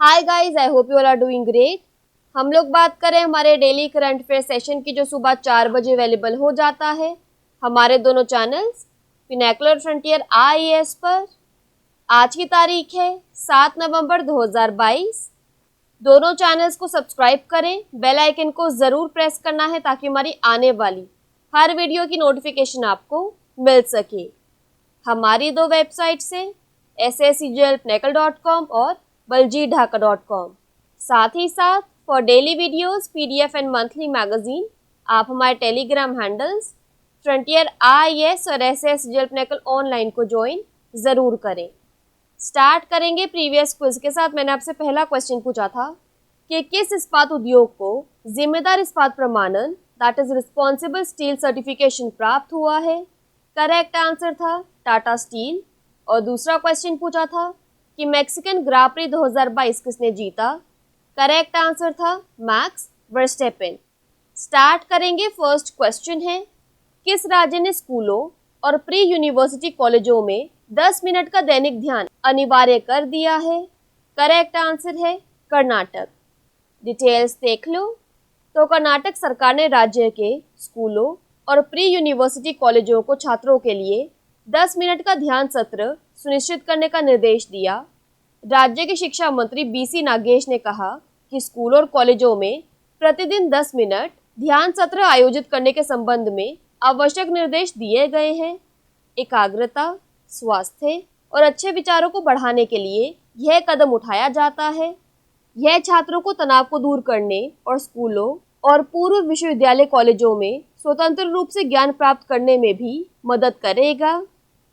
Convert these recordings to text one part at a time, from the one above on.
Hi guys, I hope you all are doing great. हम लोग बात करें हमारे डेली करंट अफेयर सेशन की, जो सुबह 4 बजे अवेलेबल हो जाता है हमारे दोनों चैनल्स पिनेकुलर फ्रंटियर IAS पर। आज की तारीख है 7 नवंबर 2022। दोनों चैनल्स को सब्सक्राइब करें, बेल आइकन को ज़रूर प्रेस करना है ताकि हमारी आने वाली हर वीडियो की नोटिफिकेशन आपको मिल सके। हमारी दो वेबसाइट्स हैं sscglpnekal.com और baljeetdhaka.com। साथ ही साथ for daily videos, PDF and monthly magazine आप हमारे टेलीग्राम हैंडल्स फ्रंटियर IAS और SSCGL ऑनलाइन को ज्वाइन ज़रूर करें। स्टार्ट करेंगे प्रीवियस क्विज के साथ। मैंने आपसे पहला क्वेश्चन पूछा था कि किस इस्पात उद्योग को जिम्मेदार इस्पात प्रमाणन that is responsible steel certification प्राप्त हुआ है। करेक्ट आंसर था टाटा स्टील। और दूसरा क्वेश्चन पूछा था कि मैक्सिकन ग्रां प्री 2022 किसने जीता। करेक्ट आंसर था मैक्स वर्स्टेपेन। स्टार्ट करेंगे। फर्स्ट क्वेश्चन है, किस राज्य ने स्कूलों और प्री यूनिवर्सिटी कॉलेजों में 10 मिनट का दैनिक ध्यान अनिवार्य कर दिया है। करेक्ट आंसर है कर्नाटक। डिटेल्स देख लो। तो कर्नाटक सरकार ने राज्य के स्कूलों और प्री यूनिवर्सिटी कॉलेजों को छात्रों के लिए 10 मिनट का ध्यान सत्र सुनिश्चित करने का निर्देश दिया। राज्य के शिक्षा मंत्री BC नागेश ने कहा कि स्कूलों और कॉलेजों में प्रतिदिन 10 मिनट ध्यान सत्र आयोजित करने के संबंध में आवश्यक निर्देश दिए गए हैं। एकाग्रता, स्वास्थ्य और अच्छे विचारों को बढ़ाने के लिए यह कदम उठाया जाता है। यह छात्रों को तनाव को दूर करने और स्कूलों और पूर्व विश्वविद्यालय कॉलेजों में स्वतंत्र रूप से ज्ञान प्राप्त करने में भी मदद करेगा।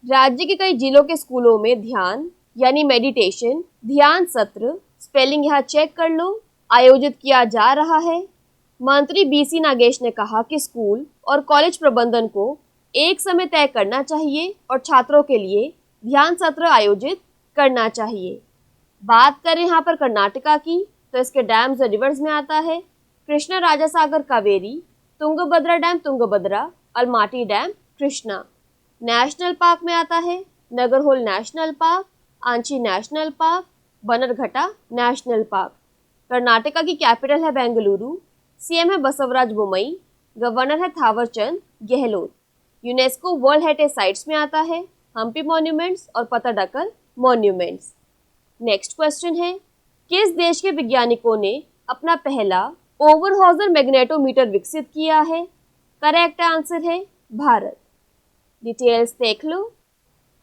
राज्य के कई जिलों के स्कूलों में ध्यान यानी मेडिटेशन ध्यान सत्र, स्पेलिंग यहाँ चेक कर लो, आयोजित किया जा रहा है। मंत्री BC नागेश ने कहा कि स्कूल और कॉलेज प्रबंधन को एक समय तय करना चाहिए और छात्रों के लिए ध्यान सत्र आयोजित करना चाहिए। बात करें यहाँ पर कर्नाटका की, तो इसके डैम्स और रिवर्स में आता है Krishna Raja Sagar Kaveri, Tungabhadra dam Tungabhadra, Almatti dam Krishna. National park में आता है Nagarhole national park, Anshi national park, Bannerghatta national park. Karnataka की कैपिटल है बेंगलुरु, CM है बसवराज बोम्मई, गवर्नर है Thawarchand Gehlot. UNESCO world heritage sites में आता है हम्पी मॉन्यूमेंट्स और पत्तडकल मॉन्यूमेंट्स। नेक्स्ट क्वेश्चन है, किस देश के वैज्ञानिकों ने अपना पहला ओवरहॉजर मैग्नेटोमीटर विकसित किया है। करेक्ट आंसर है भारत। डिटेल्स देख लो।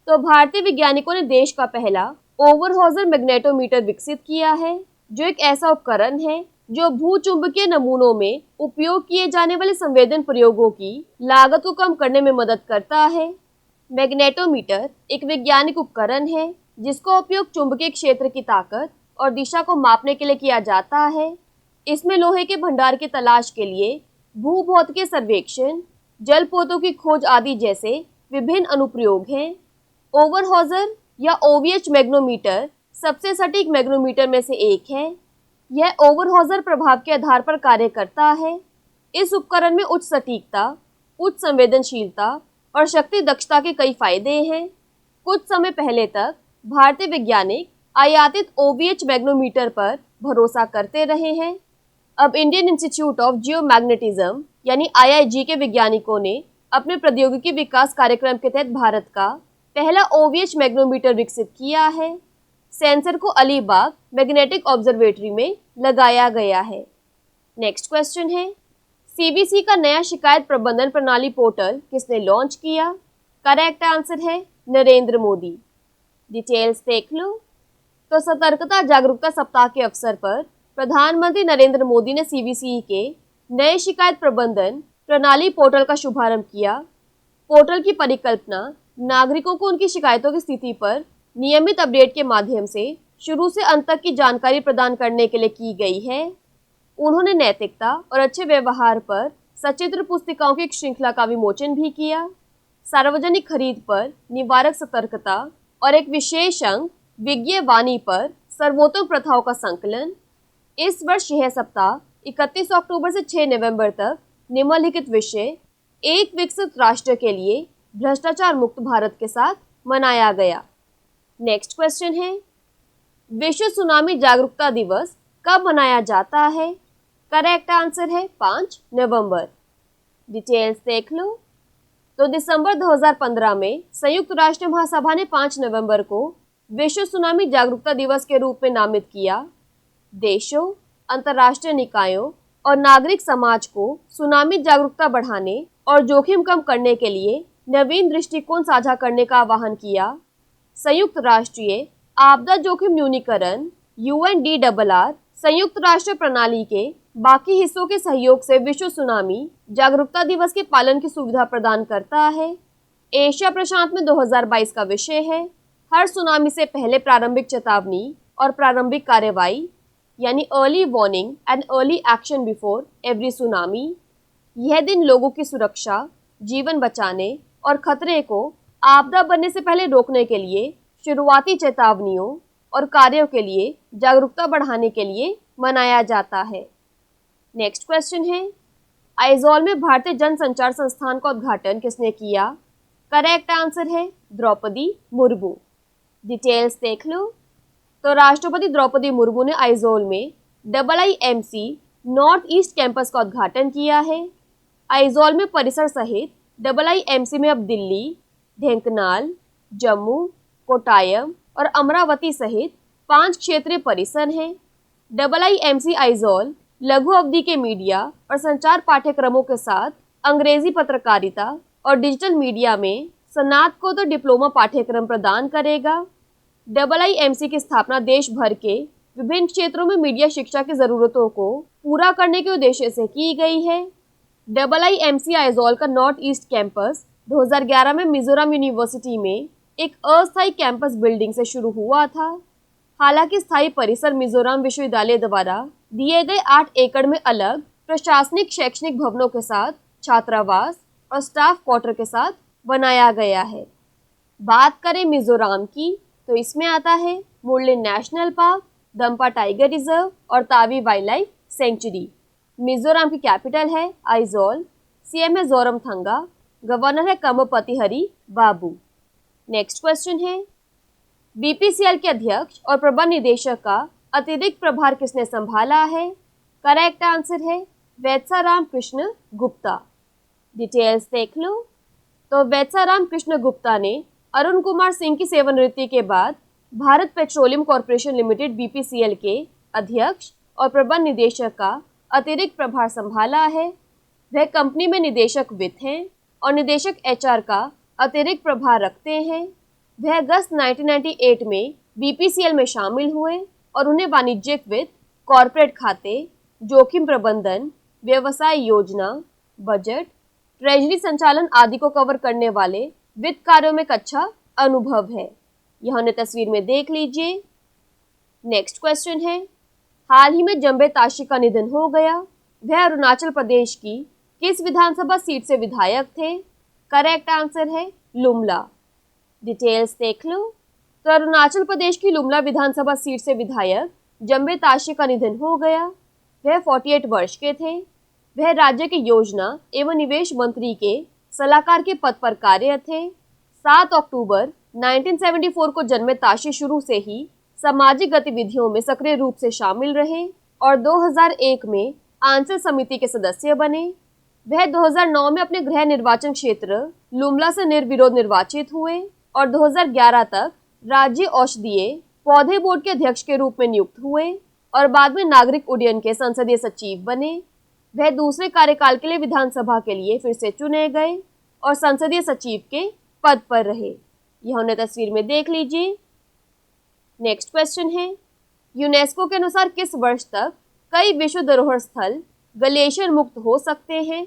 तो भारतीय वैज्ञानिकों ने देश का पहला ओवरहॉजर मैग्नेटोमीटर विकसित किया है, जो एक ऐसा उपकरण है जो भूचुंबकीय नमूनों में उपयोग किए जाने वाले संवेदन प्रयोगों की लागत को कम करने में मदद करता है। मैग्नेटोमीटर एक वैज्ञानिक उपकरण है जिसका उपयोग चुंबकीय क्षेत्र की ताकत और दिशा को मापने के लिए किया जाता है। इसमें लोहे के भंडार की तलाश के लिए भूभौतिकीय सर्वेक्षण, जल पोतों की खोज आदि जैसे विभिन्न अनुप्रयोग हैं। ओवरहॉजर या OVH मैग्नोमीटर सबसे सटीक मैग्नोमीटर में से एक है। यह ओवरहॉजर प्रभाव के आधार पर कार्य करता है। इस उपकरण में उच्च सटीकता, उच्च संवेदनशीलता और शक्ति दक्षता के कई फायदे हैं। कुछ समय पहले तक भारतीय वैज्ञानिक आयातित OVH मैग्नोमीटर पर भरोसा करते रहे हैं। अब इंडियन इंस्टीट्यूट ऑफ जियोमैग्नेटिज्म यानी IIG के वैज्ञानिकों ने अपने प्रौद्योगिकी विकास कार्यक्रम के तहत भारत का पहला OVH मैग्नोमीटर विकसित किया है। सेंसर को अलीबाग मैग्नेटिक ऑब्जर्वेटरी में लगाया गया है। नेक्स्ट क्वेश्चन है, CBC का नया शिकायत प्रबंधन प्रणाली पोर्टल किसने लॉन्च किया। करेक्ट आंसर है नरेंद्र मोदी। डिटेल्स देख लो। तो सतर्कता जागरूकता सप्ताह के अवसर पर प्रधानमंत्री नरेंद्र मोदी ने CBC के नए शिकायत प्रबंधन प्रणाली पोर्टल का शुभारंभ किया। पोर्टल की परिकल्पना नागरिकों को उनकी शिकायतों की स्थिति पर नियमित अपडेट के माध्यम से शुरू से अंत तक की जानकारी प्रदान करने के लिए की गई है। उन्होंने नैतिकता और अच्छे व्यवहार पर सचित्र पुस्तिकाओं की एक श्रृंखला का विमोचन भी किया। सार्वजनिक खरीद पर निवारक सतर्कता और एक विशेष अंक विज्ञेय वाणी पर सर्वोत्तम प्रथाओं का संकलन। इस वर्ष यह सप्ताह 31 अक्टूबर से 6 नवंबर तक निम्नलिखित विषय एक विकसित राष्ट्र के लिए भ्रष्टाचार मुक्त भारत के साथ मनाया गया। नेक्स्ट क्वेश्चन है, विश्व सुनामी जागरूकता दिवस कब मनाया जाता है? करेक्ट आंसर है 5 नवंबर। डिटेल्स देख लो। तो दिसंबर 2015 में संयुक्त राष्ट्र महासभा ने 5 नवंबर को विश्व सुनामी जागरूकता दिवस के रूप में नामित किया। देशों, अंतर्राष्ट्रीय निकायों और नागरिक समाज को सुनामी जागरूकता बढ़ाने और जोखिम कम करने के लिए नवीन दृष्टिकोण साझा करने का आह्वान किया। संयुक्त राष्ट्रीय आपदा जोखिम न्यूनीकरण UNDRR संयुक्त राष्ट्र प्रणाली के बाकी हिस्सों के सहयोग से विश्व सुनामी जागरूकता दिवस के पालन की सुविधा प्रदान करता है। एशिया प्रशांत में 2022 का विषय है हर सुनामी से पहले प्रारंभिक चेतावनी और प्रारंभिक कार्रवाई, यानी early warning and early action before every tsunami. यह दिन लोगों की सुरक्षा, जीवन बचाने और खतरे को आपदा बनने से पहले रोकने के लिए शुरुआती चेतावनियों और कार्यों के लिए जागरूकता बढ़ाने के लिए मनाया जाता है। नेक्स्ट क्वेश्चन है, आइजॉल में भारतीय जनसंचार संस्थान का उद्घाटन किसने किया? करेक्ट आंसर है द्रौपदी मुर्मू। डिटेल्स देख लो। तो राष्ट्रपति द्रौपदी मुर्मू ने आइजॉल में IIMC नॉर्थ ईस्ट कैंपस का उद्घाटन किया है। आइजॉल में परिसर सहित IIMC में अब दिल्ली, ढेंकनाल, जम्मू, कोटायम और अमरावती सहित 5 क्षेत्रीय परिसर हैं। IIMC आइजॉल लघु अवधि के मीडिया और संचार पाठ्यक्रमों के साथ अंग्रेजी पत्रकारिता और डिजिटल मीडिया में स्नातकोत्तर डिप्लोमा पाठ्यक्रम प्रदान करेगा। IIMC की स्थापना देश भर के विभिन्न क्षेत्रों में मीडिया शिक्षा की जरूरतों को पूरा करने के उद्देश्य से की गई है। IIMC आइजॉल का नॉर्थ ईस्ट कैंपस 2011 में मिजोरम यूनिवर्सिटी में एक अस्थायी कैंपस बिल्डिंग से शुरू हुआ था। हालांकि स्थायी परिसर मिजोरम विश्वविद्यालय द्वारा दिए गए 8 एकड़ में अलग प्रशासनिक शैक्षणिक भवनों के साथ छात्रावास और स्टाफ क्वार्टर के साथ बनाया गया है। बात करें मिजोरम की तो इसमें आता है Murlen national park, Dampa tiger reserve और Tawi wild life sanctuary. Mizoram की कैपिटल है आइजॉल, CM है जोरमथंगा, गवर्नर है कमपति हरी बाबू। नेक्स्ट क्वेश्चन है, BPCL के अध्यक्ष और प्रबंध निदेशक का अतिरिक्त प्रभार किसने संभाला है? करेक्ट आंसर है वेत्साराम कृष्ण गुप्ता। डिटेल्स देख लो। तो वेत्साराम कृष्ण गुप्ता ने अरुण कुमार सिंह की सेवानिवृत्ति के बाद Bharat petroleum corporation limited BPCL के अध्यक्ष और प्रबंध निदेशक का अतिरिक्त प्रभार संभाला है। वह कंपनी में निदेशक वित्त हैं और निदेशक HR का अतिरिक्त प्रभार रखते हैं। वह अगस्त 1998 में BPCL में शामिल हुए और उन्हें वाणिज्यिक वित्त, कॉर्पोरेट खाते, जोखिम प्रबंधन, व्यवसाय योजना, बजट, ट्रेजरी संचालन आदि को कवर करने वाले वित्त कार्यों में एक अच्छा अनुभव है। यह उन्हें तस्वीर में देख लीजिए। नेक्स्ट क्वेश्चन है, हाल ही में जम्बे ताशी का निधन हो गया। वह अरुणाचल प्रदेश की किस विधानसभा सीट से विधायक थे? करेक्ट आंसर है लुमला। डिटेल्स देख लो। तो अरुणाचल प्रदेश की लुमला विधानसभा सीट से विधायक जम्बे ताशी का निधन हो गया। वह 48 वर्ष के थे। वह राज्य के योजना एवं निवेश मंत्री के सलाहकार के पद पर कार्यरत थे। 7 अक्टूबर 1974 को जन्मे ताशी शुरू से ही सामाजिक गतिविधियों में सक्रिय रूप से शामिल रहे और 2001 में आंचल समिति के सदस्य बने। वह 2009 में अपने गृह निर्वाचन क्षेत्र लुमला से निर्विरोध निर्वाचित हुए और 2011 तक राज्य औषधीय पौधे बोर्ड के अध्यक्ष के रूप में नियुक्त हुए और बाद में नागरिक उड्डयन के संसदीय सचिव बने। वह दूसरे कार्यकाल के लिए विधानसभा के लिए फिर से चुने गए और संसदीय सचिव के पद पर रहे। यह उन्हें तस्वीर में देख लीजिए। नेक्स्ट क्वेश्चन है, यूनेस्को के अनुसार किस वर्ष तक कई विश्व धरोहर स्थल ग्लेशियर मुक्त हो सकते हैं?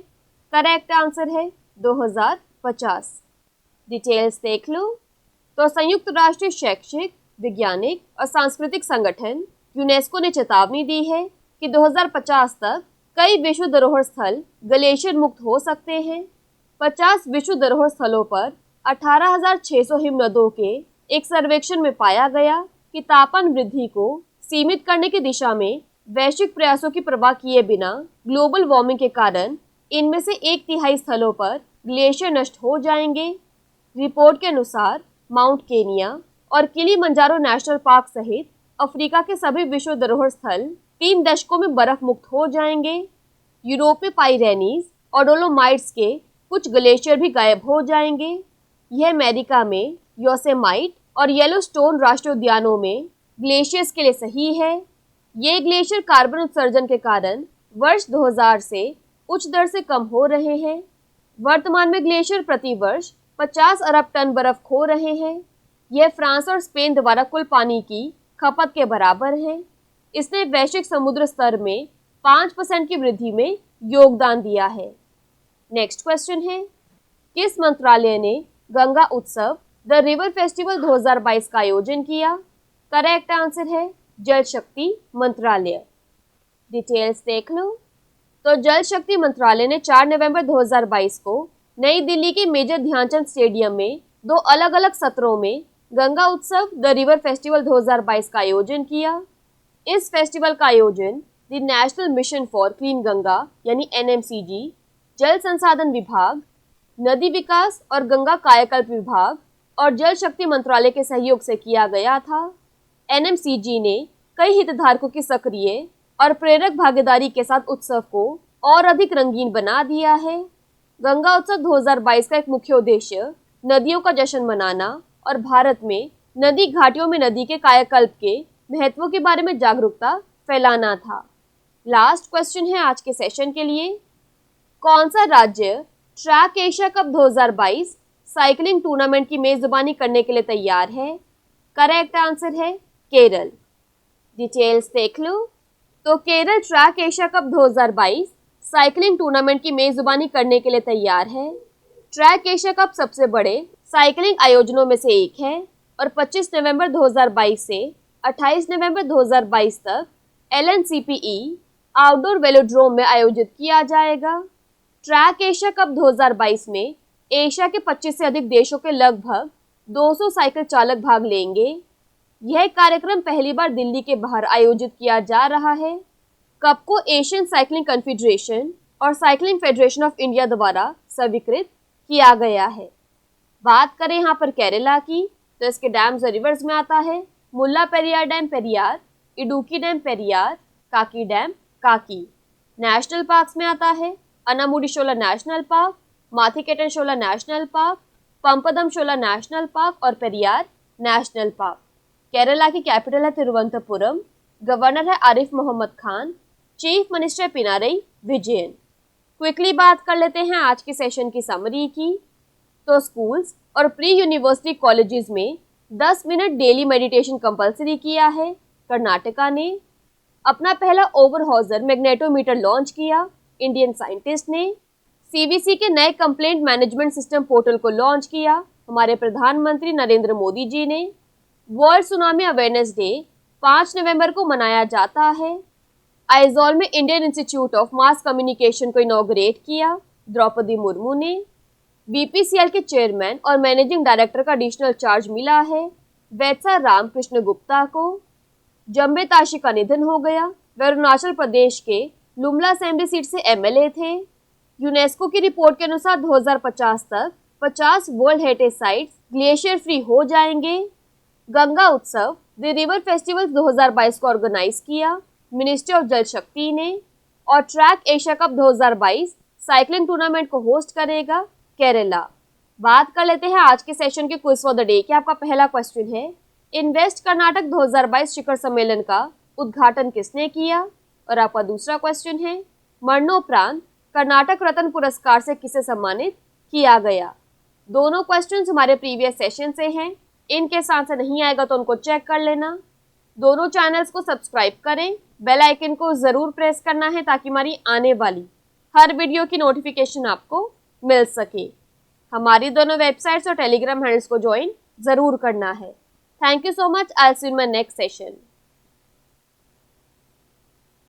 करेक्ट आंसर है 2050। डिटेल्स देख लो। तो संयुक्त राष्ट्र शैक्षिक, वैज्ञानिक और सांस्कृतिक संगठन यूनेस्को ने चेतावनी दी है कि 2050 तक कई विश्व धरोहर स्थल ग्लेशियर मुक्त हो सकते हैं। 50 विश्व धरोहर स्थलों पर 18,600 हिमनदों के एक सर्वेक्षण में पाया गया कि तापमान वृद्धि को सीमित करने की दिशा में वैश्विक प्रयासों की परवाह किए बिना ग्लोबल वार्मिंग के कारण इनमें से 1/3 स्थलों पर ग्लेशियर नष्ट हो जाएंगे। रिपोर्ट के अनुसार माउंट केनिया और किलिमंजारो नेशनल पार्क सहित अफ्रीका के सभी विश्व धरोहर स्थल 3 दशकों में बर्फ मुक्त हो जाएंगे। यूरोप में पाइरेनीज और डोलोमाइट्स के कुछ ग्लेशियर भी गायब हो जाएंगे। यह अमेरिका में योसेमाइट और येलोस्टोन राष्ट्रीय उद्यानों में ग्लेशियर्स के लिए सही है। ये ग्लेशियर कार्बन उत्सर्जन के कारण वर्ष 2000 से उच्च दर से कम हो रहे हैं। वर्तमान में ग्लेशियर प्रति वर्ष 50 अरब टन बर्फ खो रहे हैं। यह फ्रांस और स्पेन द्वारा कुल पानी की खपत के बराबर है। इसने वैश्विक समुद्र स्तर में 5% की वृद्धि में योगदान दिया है। नेक्स्ट क्वेश्चन है, किस मंत्रालय ने गंगा उत्सव द रिवर फेस्टिवल 2022 का आयोजन किया? करेक्ट आंसर है जल शक्ति मंत्रालय। डिटेल्स देख लो। तो जल शक्ति मंत्रालय ने 4 नवंबर 2022 को नई दिल्ली के मेजर ध्यानचंद स्टेडियम में 2 अलग अलग सत्रों में गंगा उत्सव द रिवर फेस्टिवल 2022 का आयोजन किया। इस फेस्टिवल का आयोजन the national mission for clean Ganga यानी NMCG, जल संसाधन विभाग, नदी विकास और गंगा कायाकल्प विभाग और जल शक्ति मंत्रालय के सहयोग से किया गया था। NMCG ने कई हितधारकों की सक्रिय और प्रेरक भागीदारी के साथ उत्सव को और अधिक रंगीन बना दिया है। गंगा उत्सव 2022 का एक मुख्य उद्देश्य नदियों का जश्न मनाना और भारत में नदी घाटियों में नदी के कायाकल्प के महत्व के बारे में जागरूकता फैलाना था। लास्ट क्वेश्चन है आज के सेशन के लिए, कौन सा राज्य track Asia cup 2022 cycling tournament की मेजबानी करने के लिए तैयार है? करेक्ट आंसर है केरल। डिटेल्स देख लो। तो Kerala track Asia cup 2022 cycling tournament की मेजबानी करने के लिए तैयार है। ट्रैक एशिया कप सबसे बड़े साइकिलिंग आयोजनों में से एक है और 25 नवंबर 2022 से 28 नवंबर 2022 तक LNCPE आउटडोर वेलोड्रोम में आयोजित किया जाएगा। ट्रैक एशिया कप 2022 में एशिया के 25 से अधिक देशों के लगभग 200 साइकिल चालक भाग लेंगे। यह कार्यक्रम पहली बार दिल्ली के बाहर आयोजित किया जा रहा है। कप को एशियन साइकिलिंग कन्फेडरेशन और साइकिलिंग फेडरेशन ऑफ इंडिया द्वारा स्वीकृत किया गया है। बात करें यहाँ पर केरला की, तो इसके डैम्स और रिवर्स में आता है Mulla Periyar dam Periyar, Idukki dam Periyar, Kakki dam Kakki. National parks में आता है Anamudi Shola national park, Mathikettan Shola national park, Pampadum Shola national park और पेरियार नेशनल पार्क। केरला की कैपिटल है तिरुवनंतपुरम। गवर्नर है Arif Mohammad Khan. Chief minister Pinarayi Vijayan. Quickly बात कर लेते हैं आज के सेशन की समरी की। तो स्कूल्स और प्री यूनिवर्सिटी कॉलेजेस में 10 मिनट डेली मेडिटेशन कंपलसरी किया है। कर्नाटका ने अपना पहला ओवरहॉजर मैग्नेटोमीटर लॉन्च किया। इंडियन साइंटिस्ट ने CBC के नए कंप्लेंट मैनेजमेंट सिस्टम पोर्टल को लॉन्च किया। हमारे प्रधानमंत्री नरेंद्र मोदी जी ने वर्ल्ड सुनामी अवेयरनेस डे 5 नवंबर को मनाया जाता है। आइजॉल में Indian institute of mass communication को इनॉग्रेट किया। द्रौपदी मुर्मू ने BPCL के चेयरमैन और मैनेजिंग डायरेक्टर का एडिशनल चार्ज मिला है। वैत्सा रामकृष्ण गुप्ता को। जम्बे ताशी का निधन हो गया। वे अरुणाचल प्रदेश के लुमला असेंबली सीट से MLA थे। यूनेस्को की रिपोर्ट के अनुसार 2050 तक 50 world heritage sites glacier free हो जाएंगे। गंगा उत्सव द रिवर फेस्टिवल 2022 को ऑर्गेनाइज किया मिनिस्ट्री ऑफ जल शक्ति ने। और track Asia cup 2022 cycling tournament को होस्ट करेगा केरला। बात कर लेते हैं आज के सेशन के क्विज फॉर द डे के। आपका पहला क्वेश्चन है, इन्वेस्ट कर्नाटक 2022 शिखर सम्मेलन का उद्घाटन किसने किया? और आपका दूसरा क्वेश्चन है, मरणोपरांत कर्नाटक रत्न पुरस्कार से किसे सम्मानित किया गया? दोनों क्वेश्चंस हमारे प्रीवियस सेशन से हैं। इनके साथ से नहीं आएगा तो उनको चेक कर लेना। दोनों चैनल्स को सब्सक्राइब करें, बेल आइकन को जरूर प्रेस करना है ताकि हमारी आने वाली हर वीडियो की नोटिफिकेशन आपको मिल सके। हमारी दोनों वेबसाइट्स और टेलीग्राम हैंडल्स को ज्वाइन जरूर करना है। Thank you so much. I will see you in my next session.